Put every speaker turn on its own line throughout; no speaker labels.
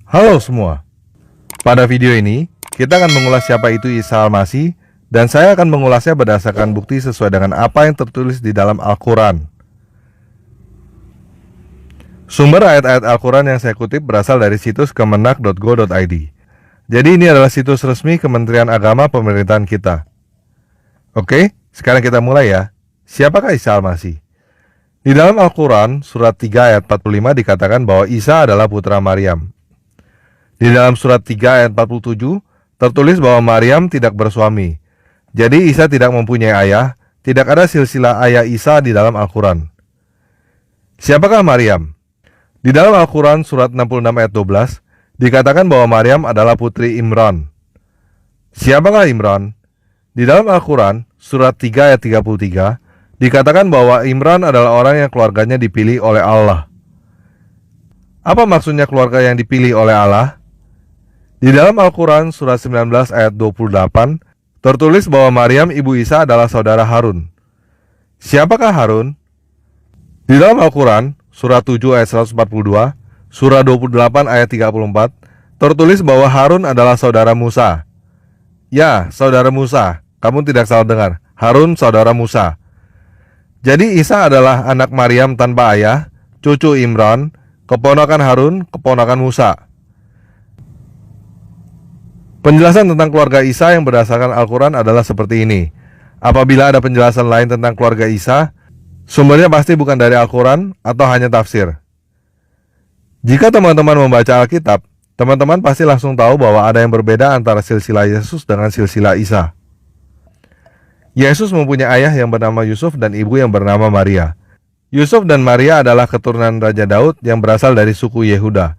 Halo semua, pada video ini kita akan mengulas siapa itu Isa Al-Masih, dan saya akan mengulasnya berdasarkan bukti sesuai dengan apa yang tertulis di dalam Al-Quran. Sumber ayat-ayat Al-Quran yang saya kutip berasal dari situs kemenak.go.id. Jadi ini adalah situs resmi Kementerian Agama pemerintahan kita. Oke, sekarang kita mulai ya. Siapakah Isa Al-Masih? Di dalam Al-Quran, surat 3 ayat 45 dikatakan bahwa Isa adalah putra Maryam. Di dalam surat 3 ayat 47, tertulis bahwa Maryam tidak bersuami. Jadi Isa tidak mempunyai ayah, tidak ada silsilah ayah Isa di dalam Al-Quran. Siapakah Maryam? Di dalam Al-Quran surat 66 ayat 12, dikatakan bahwa Maryam adalah putri Imran. Siapakah Imran? Di dalam Al-Quran surat 3 ayat 33, dikatakan bahwa Imran adalah orang yang keluarganya dipilih oleh Allah. Apa maksudnya keluarga yang dipilih oleh Allah? Di dalam Al-Quran surat 19 ayat 28, tertulis bahwa Maryam ibu Isa adalah saudara Harun. Siapakah Harun? Di dalam Al-Quran surat 7 ayat 142, surah 28 ayat 34, tertulis bahwa Harun adalah saudara Musa. Ya, saudara Musa, kamu tidak salah dengar, Harun saudara Musa. Jadi Isa adalah anak Maryam tanpa ayah, cucu Imran, keponakan Harun, keponakan Musa. Penjelasan tentang keluarga Isa yang berdasarkan Al-Quran adalah seperti ini. Apabila ada penjelasan lain tentang keluarga Isa, sumbernya pasti bukan dari Al-Quran atau hanya tafsir. Jika teman-teman membaca Alkitab, teman-teman pasti langsung tahu bahwa ada yang berbeda antara silsilah Yesus dengan silsilah Isa. Yesus mempunyai ayah yang bernama Yusuf dan ibu yang bernama Maria. Yusuf dan Maria adalah keturunan Raja Daud yang berasal dari suku Yehuda.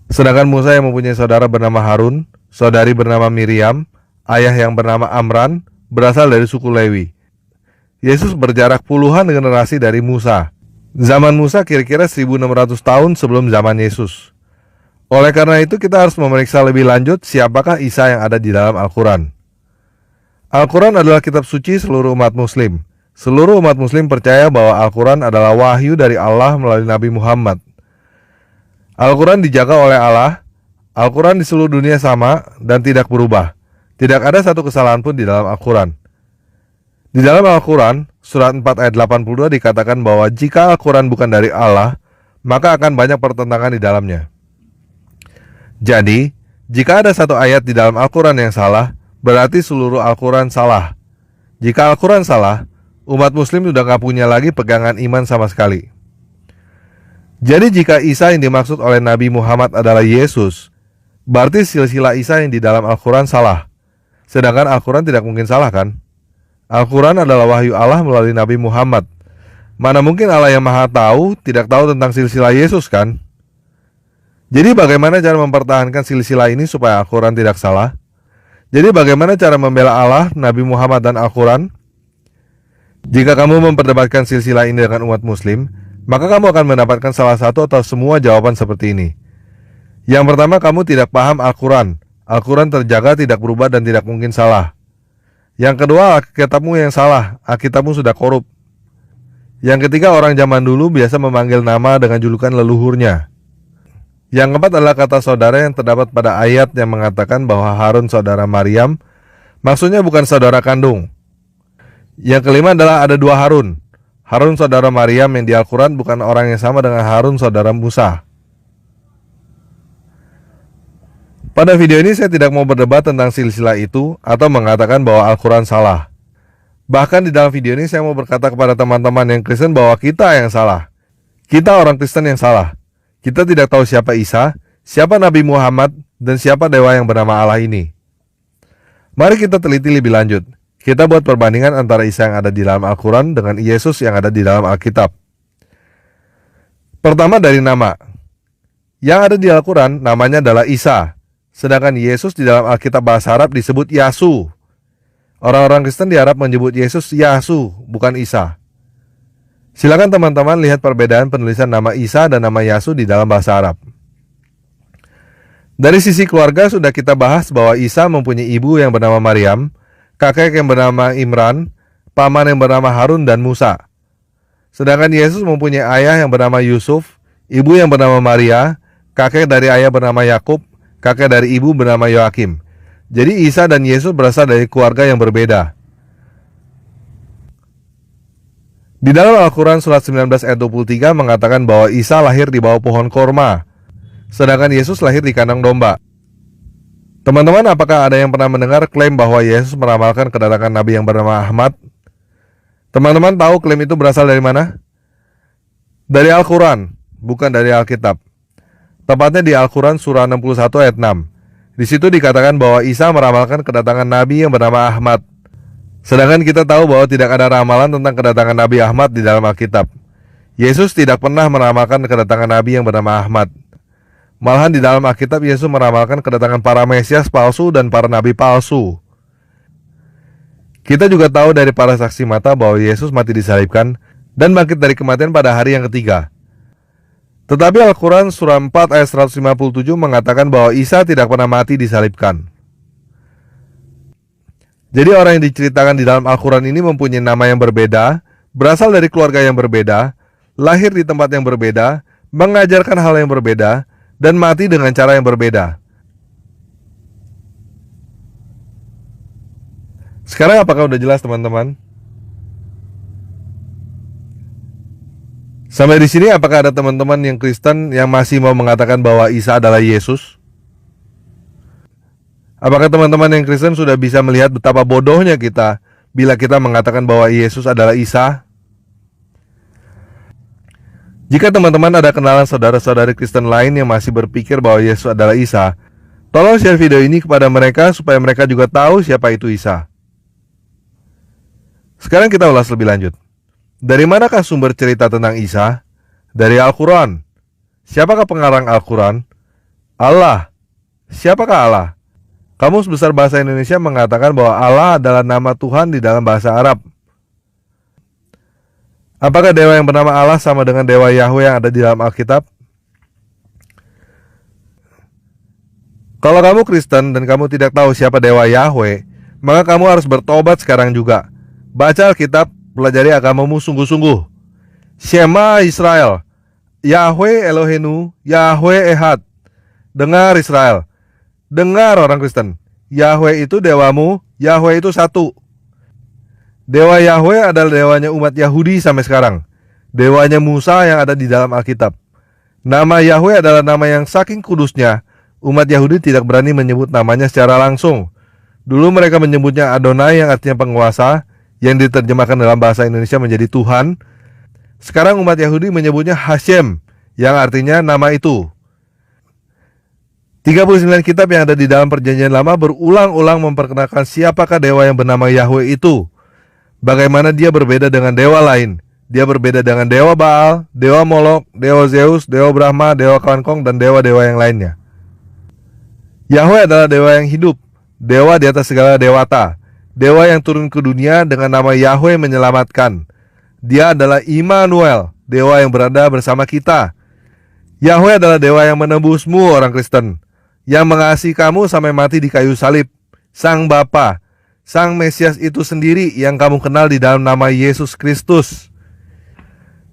Sedangkan Musa yang mempunyai saudara bernama Harun, saudari bernama Miriam, ayah yang bernama Amran, berasal dari suku Lewi. Yesus berjarak puluhan generasi dari Musa. Zaman Musa kira-kira 1600 tahun sebelum zaman Yesus. Oleh karena itu kita harus memeriksa lebih lanjut siapakah Isa yang ada di dalam Al-Quran. Al-Quran adalah kitab suci seluruh umat muslim. Seluruh umat muslim percaya bahwa Al-Quran adalah wahyu dari Allah melalui Nabi Muhammad. Al-Quran dijaga oleh Allah. Al-Quran di seluruh dunia sama dan tidak berubah. Tidak ada satu kesalahan pun di dalam Al-Quran. Di dalam Al-Quran, surat 4 ayat 82 dikatakan bahwa jika Al-Quran bukan dari Allah, maka akan banyak pertentangan di dalamnya. Jadi, jika ada satu ayat di dalam Al-Quran yang salah, berarti seluruh Al-Quran salah. Jika Al-Quran salah, umat muslim sudah gak punya lagi pegangan iman sama sekali. Jadi jika Isa yang dimaksud oleh Nabi Muhammad adalah Yesus, berarti silsilah Isa yang di dalam Al-Quran salah. Sedangkan Al-Quran tidak mungkin salah kan? Al-Quran adalah wahyu Allah melalui Nabi Muhammad. Mana mungkin Allah yang maha tahu tidak tahu tentang silsilah Yesus kan? Jadi bagaimana cara mempertahankan silsilah ini supaya Al-Quran tidak salah? Jadi bagaimana cara membela Allah, Nabi Muhammad, dan Al-Quran? Jika kamu memperdebatkan silsilah ini dengan umat muslim, maka kamu akan mendapatkan salah satu atau semua jawaban seperti ini. Yang pertama, kamu tidak paham Al-Quran. Al-Quran terjaga, tidak berubah, dan tidak mungkin salah. Yang kedua, Alkitabmu yang salah. Alkitabmu sudah korup. Yang ketiga, orang zaman dulu biasa memanggil nama dengan julukan leluhurnya. Yang keempat adalah kata saudara yang terdapat pada ayat yang mengatakan bahwa Harun saudara Maryam, maksudnya bukan saudara kandung. Yang kelima adalah ada dua Harun. Harun saudara Maryam yang di Al-Quran bukan orang yang sama dengan Harun saudara Musa. Pada video ini saya tidak mau berdebat tentang silsilah itu atau mengatakan bahwa Al-Quran salah. Bahkan di dalam video ini saya mau berkata kepada teman-teman yang Kristen bahwa kita yang salah. Kita orang Kristen yang salah. Kita tidak tahu siapa Isa, siapa Nabi Muhammad, dan siapa dewa yang bernama Allah ini. Mari kita teliti lebih lanjut. Kita buat perbandingan antara Isa yang ada di dalam Al-Quran dengan Yesus yang ada di dalam Alkitab. Pertama dari nama. Yang ada di Al-Quran namanya adalah Isa. Sedangkan Yesus di dalam Alkitab bahasa Arab disebut Yasu. Orang-orang Kristen di Arab menyebut Yesus Yasu, bukan Isa. Silakan teman-teman lihat perbedaan penulisan nama Isa dan nama Yasu di dalam bahasa Arab. Dari sisi keluarga sudah kita bahas bahwa Isa mempunyai ibu yang bernama Maryam, kakek yang bernama Imran, paman yang bernama Harun dan Musa. Sedangkan Yesus mempunyai ayah yang bernama Yusuf, ibu yang bernama Maria, kakek dari ayah bernama Yakub, kakek dari ibu bernama Yoakim. Jadi Isa dan Yesus berasal dari keluarga yang berbeda. Di dalam Al-Quran surat 19 ayat 23 mengatakan bahwa Isa lahir di bawah pohon korma, sedangkan Yesus lahir di kandang domba. Teman-teman, apakah ada yang pernah mendengar klaim bahwa Yesus meramalkan kedatangan Nabi yang bernama Ahmad? Teman-teman tahu klaim itu berasal dari mana? Dari Al-Quran, bukan dari Alkitab. Tepatnya di Al-Quran surah 61 ayat 6. Di situ dikatakan bahwa Isa meramalkan kedatangan Nabi yang bernama Ahmad. Sedangkan kita tahu bahwa tidak ada ramalan tentang kedatangan Nabi Ahmad di dalam Alkitab. Yesus tidak pernah meramalkan kedatangan Nabi yang bernama Ahmad. Malahan di dalam Alkitab Yesus meramalkan kedatangan para Mesias palsu dan para Nabi palsu. Kita juga tahu dari para saksi mata bahwa Yesus mati disalibkan dan bangkit dari kematian pada hari yang ketiga. Tetapi Al-Quran surah 4 ayat 157 mengatakan bahwa Isa tidak pernah mati disalibkan. Jadi orang yang diceritakan di dalam Al-Quran ini mempunyai nama yang berbeda, berasal dari keluarga yang berbeda, lahir di tempat yang berbeda, mengajarkan hal yang berbeda, dan mati dengan cara yang berbeda. Sekarang apakah udah jelas teman-teman? Sampai di sini apakah ada teman-teman yang Kristen yang masih mau mengatakan bahwa Isa adalah Yesus? Apakah teman-teman yang Kristen sudah bisa melihat betapa bodohnya kita bila kita mengatakan bahwa Yesus adalah Isa? Jika teman-teman ada kenalan saudara-saudari Kristen lain yang masih berpikir bahwa Yesus adalah Isa, tolong share video ini kepada mereka supaya mereka juga tahu siapa itu Isa. Sekarang kita ulas lebih lanjut. Dari manakah sumber cerita tentang Isa? Dari Al-Quran. Siapakah pengarang Al-Quran? Allah. Siapakah Allah? Kamus Besar Bahasa Indonesia mengatakan bahwa Allah adalah nama Tuhan di dalam bahasa Arab. Apakah dewa yang bernama Allah sama dengan dewa Yahweh yang ada di dalam Alkitab? Kalau kamu Kristen dan kamu tidak tahu siapa dewa Yahweh, maka kamu harus bertobat sekarang juga. Baca Alkitab, pelajari agamamu sungguh-sungguh. Shema Israel, Yahweh Elohenu, Yahweh Ehad. Dengar Israel, dengar orang Kristen, Yahweh itu dewamu, Yahweh itu satu. Dewa Yahweh adalah dewanya umat Yahudi sampai sekarang. Dewanya Musa yang ada di dalam Alkitab. Nama Yahweh adalah nama yang saking kudusnya, umat Yahudi tidak berani menyebut namanya secara langsung. Dulu mereka menyebutnya Adonai yang artinya penguasa, yang diterjemahkan dalam bahasa Indonesia menjadi Tuhan. Sekarang umat Yahudi menyebutnya Hashem, yang artinya nama itu. 39 kitab yang ada di dalam perjanjian lama berulang-ulang memperkenalkan siapakah dewa yang bernama Yahweh itu. Bagaimana dia berbeda dengan dewa lain. Dia berbeda dengan dewa Baal, dewa Molok, dewa Zeus, dewa Brahma, dewa Kankong, dan dewa-dewa yang lainnya. Yahweh adalah dewa yang hidup, dewa di atas segala dewata, dewa yang turun ke dunia dengan nama Yahweh menyelamatkan. Dia adalah Immanuel, dewa yang berada bersama kita. Yahweh adalah dewa yang menebusmu orang Kristen, yang mengasihi kamu sampai mati di kayu salib. Sang Bapa, Sang Mesias itu sendiri yang kamu kenal di dalam nama Yesus Kristus.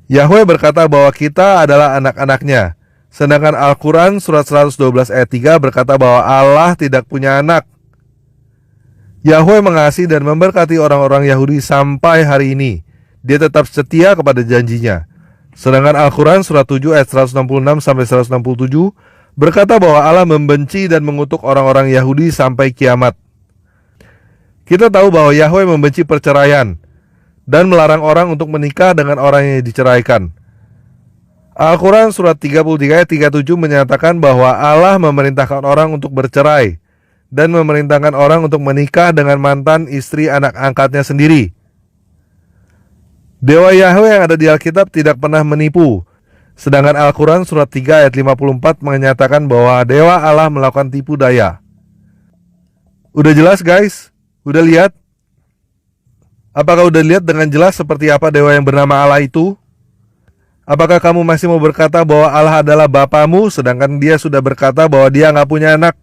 Yahweh berkata bahwa kita adalah anak-anaknya. Sedangkan Al-Quran surat 112 ayat 3 berkata bahwa Allah tidak punya anak. Yahweh mengasihi dan memberkati orang-orang Yahudi sampai hari ini. Dia tetap setia kepada janjinya. Sedangkan Al-Quran surat 7 ayat 166 sampai 167 berkata bahwa Allah membenci dan mengutuk orang-orang Yahudi sampai kiamat. Kita tahu bahwa Yahweh membenci perceraian dan melarang orang untuk menikah dengan orang yang diceraikan. Al-Quran surat 33 ayat 37 menyatakan bahwa Allah memerintahkan orang untuk bercerai dan memerintahkan orang untuk menikah dengan mantan istri anak angkatnya sendiri. Dewa Yahweh yang ada di Alkitab tidak pernah menipu. Sedangkan Al-Quran surat 3 ayat 54 menyatakan bahwa dewa Allah melakukan tipu daya. Udah jelas guys? Udah lihat? Apakah udah lihat dengan jelas seperti apa dewa yang bernama Allah itu? Apakah kamu masih mau berkata bahwa Allah adalah Bapamu, sedangkan dia sudah berkata bahwa dia gak punya anak?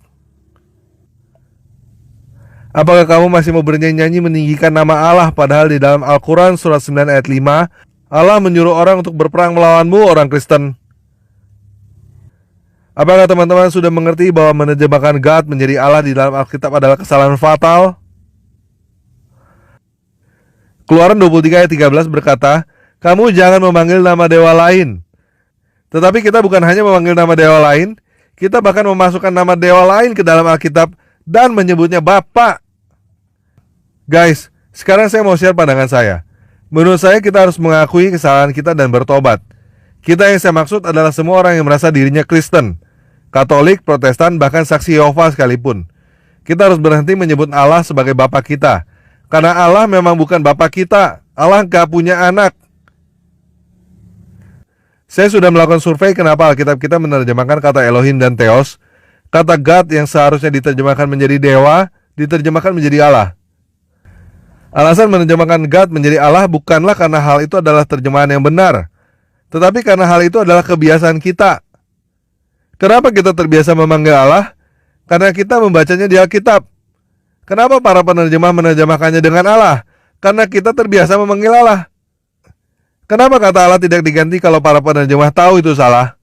Apakah kamu masih mau bernyanyi-nyanyi meninggikan nama Allah, padahal di dalam Al-Quran surat 9 ayat 5 Allah menyuruh orang untuk berperang melawanmu orang Kristen? Apakah teman-teman sudah mengerti bahwa menerjemahkan God menjadi Allah di dalam Alkitab adalah kesalahan fatal? Keluaran 23 ayat 13 berkata, "Kamu jangan memanggil nama dewa lain." Tetapi kita bukan hanya memanggil nama dewa lain, kita bahkan memasukkan nama dewa lain ke dalam Alkitab dan menyebutnya Bapa. Guys, sekarang saya mau share pandangan saya. Menurut saya kita harus mengakui kesalahan kita dan bertobat. Kita yang saya maksud adalah semua orang yang merasa dirinya Kristen, Katolik, Protestan, bahkan saksi Yehova sekalipun. Kita harus berhenti menyebut Allah sebagai Bapa kita. Karena Allah memang bukan Bapa kita. Allah gak punya anak. Saya sudah melakukan survei kenapa Alkitab kita menerjemahkan kata Elohim dan Theos. Kata God yang seharusnya diterjemahkan menjadi dewa, diterjemahkan menjadi Allah. Alasan menerjemahkan God menjadi Allah bukanlah karena hal itu adalah terjemahan yang benar, tetapi karena hal itu adalah kebiasaan kita. Kenapa kita terbiasa memanggil Allah? Karena kita membacanya di Alkitab. Kenapa para penerjemah menerjemahkannya dengan Allah? Karena kita terbiasa memanggil Allah. Kenapa kata Allah tidak diganti kalau para penerjemah tahu itu salah?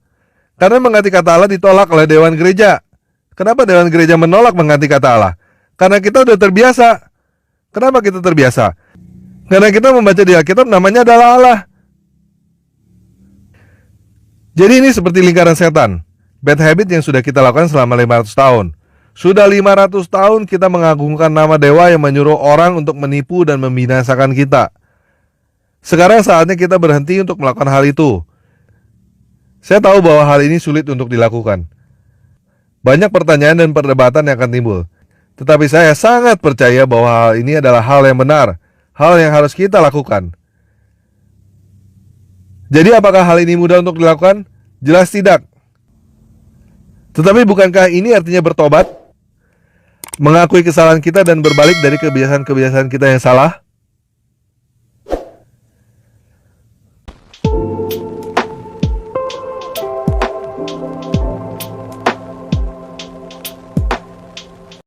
Karena mengganti kata Allah ditolak oleh Dewan Gereja. Kenapa Dewan Gereja menolak mengganti kata Allah? Karena kita sudah terbiasa. Kenapa kita terbiasa? Karena kita membaca di Alkitab namanya adalah Allah. Jadi ini seperti lingkaran setan, bad habit yang sudah kita lakukan selama 500 tahun. Sudah 500 tahun kita mengagungkan nama dewa yang menyuruh orang untuk menipu dan membinasakan kita. Sekarang saatnya kita berhenti untuk melakukan hal itu. Saya tahu bahwa hal ini sulit untuk dilakukan. Banyak pertanyaan dan perdebatan yang akan timbul. Tetapi saya sangat percaya bahwa hal ini adalah hal yang benar, hal yang harus kita lakukan. Jadi apakah hal ini mudah untuk dilakukan? Jelas tidak. Tetapi bukankah ini artinya bertobat? Mengakui kesalahan kita dan berbalik dari kebiasaan-kebiasaan kita yang salah?